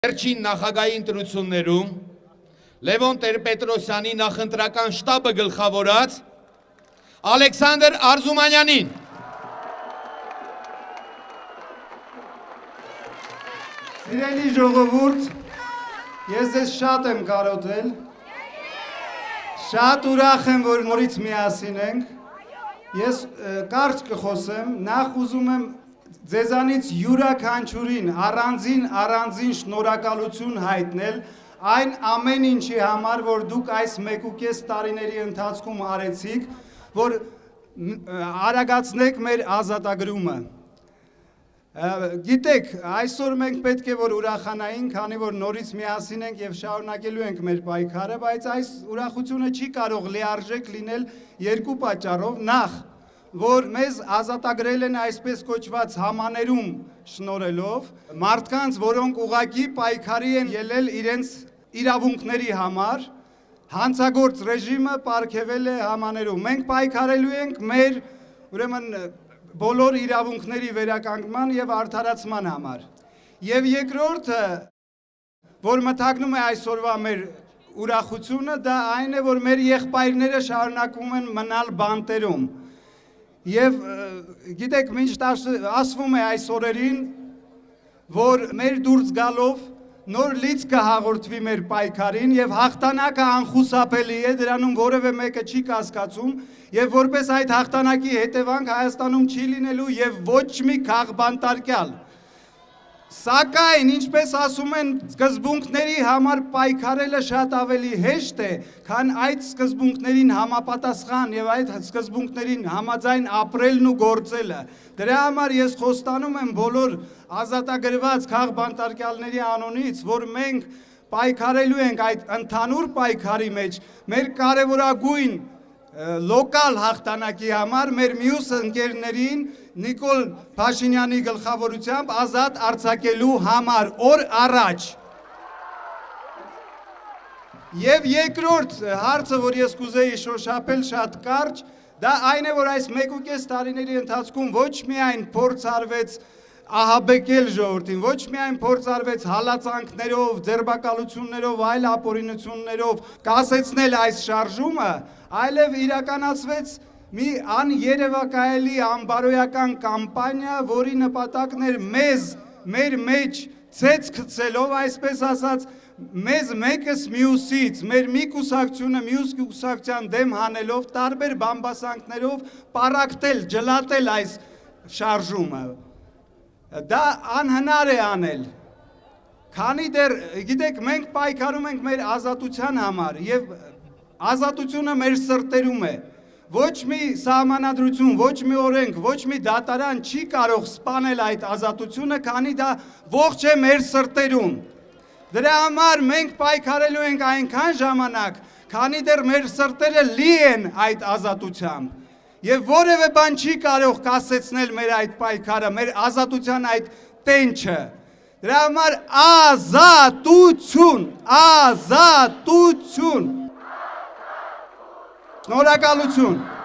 Վերջին նախագահի ընտրություններում Լևոն Տեր-Պետրոսյանի նախընտրական շտաբը գլխավորած Ալեքսանդր Արզումանյանին Սիրելի ժողովուրդ, ես ձեզ շատ եմ կարոտել, շատ ուրախ եմ, որ նորից միասին ենք, ես կարճ կխոսեմ, նախ ուզում եմ ձեզանից յուրաքանչյուրին առանձին շնորհակալություն հայտնել այն ամեն ինչի համար, որ դուք այս 1.5 տարիների ընթացքում արեցիք, որ արագացնեք մեր ազատագրումը։ Գիտեք, այսօր մենք պետք է որ ուրախանայինք, քանի որ նորից միասին ենք եւ շարունակելու ենք մեր պայքարը, բայց այս ուրախությունը չի կարող լիարժեք լինել երկու պատճառով։ Նախ, որ մեզ ազատագրել են այսպես կոչված համաներում շնորհելով մարդկանց, որոնք ուղղակի պայքարի են ելել իրենց իրավունքների համար, հանցագործ ռեժիմը պարգևել է համաներում։ Մենք պայքարելու ենք մեր ուրեմն բոլոր իրավունքների վերականգնման եւ արդարացման համար։ Եվ երկրորդը, որ մթագնում է այսօրվա մեր ուրախությունը, դա այն է, որ մեր եղբայրները շարունակում են մնալ բանտերում։ Եվ գիտեք, միշտ ասվում է այս օրերին, որ մեր դուրս գալով նոր լիցքը հաղորդվի մեր պայքարին եւ հաղթանակը անխուսափելի է, դրանում որևէ մեկը չի կասկածում եւ որպես այդ հաղթանակի հետևանք Հայաստանում չի լինելու եւ ոչ մի քաղբանտարկյալ։ Սակայն, ինչպես ասում են, սկզբունքների համար պայքարելը շատ ավելի հեշտ է, քան այդ սկզբունքներին համապատասխան եւ այդ սկզբունքներին համաձայն ապրելն ու գործելը։ Դրա համար ես խոստանում եմ բոլոր ազատագրված քաղբանտարկյալների անունից, որ մենք պայքարելու ենք այդ ընդհանուր պայքարի մեջ մեր կարևորագույն լոկալ հաղթանակի համար, մեր մյուս ընկերներին Նիկոլ Փաշինյանի գլխավորությամբ ազատ արձակելու համար օր առաջ։ Եվ երկրորդ հարցը, որ ես կուզեի շոշափել շատ կարճ, դա այն է, որ այս 1.5 տարիների ընթացքում ոչ միայն փորձ արվեց ահաբեկել ժողովրդին, ոչ միայն փորձ արվեց հալածանքներով, ձերբակալություններով, այլ ապօրինություններով կասեցնել այս շարժումը, այլև իրականացվեց մի աներևակայելի անբարոյական կամպանիա, որի նպատակն էր մեր մեջ ցեց գցելով, այսպես ասած, մեզ մեկս մյուսից, մեր մի կուսակցությունը մյուս կուսակցության դեմ հանելով, տարբեր բամբասանքներով պարակտել, ջլատել այս շարժումը։ Դա անհնար է անել, քանի դեռ, գիտեք, մենք պայքարում ենք մեր ազատության համար եւ ազատությունը մեր սրտերում է։ Ոչ մի սահմանադրություն, ոչ մի օրենք, ոչ մի դատարան չի կարող սպանել այդ ազատությունը, քանի դա ողջ է մեր սրտերում։ Դրա համար մենք պայքարելու ենք այնքան ժամանակ, քանի դեռ մեր սրտերը լի են այդ ազատությամբ։ Եվ որևէ բան չի կարող կասեցնել մեր այդ պայքարը, մեր ազատության այդ տենչը։ Դրա համար ազատություն, ազատություն։ Շնորհակալություն։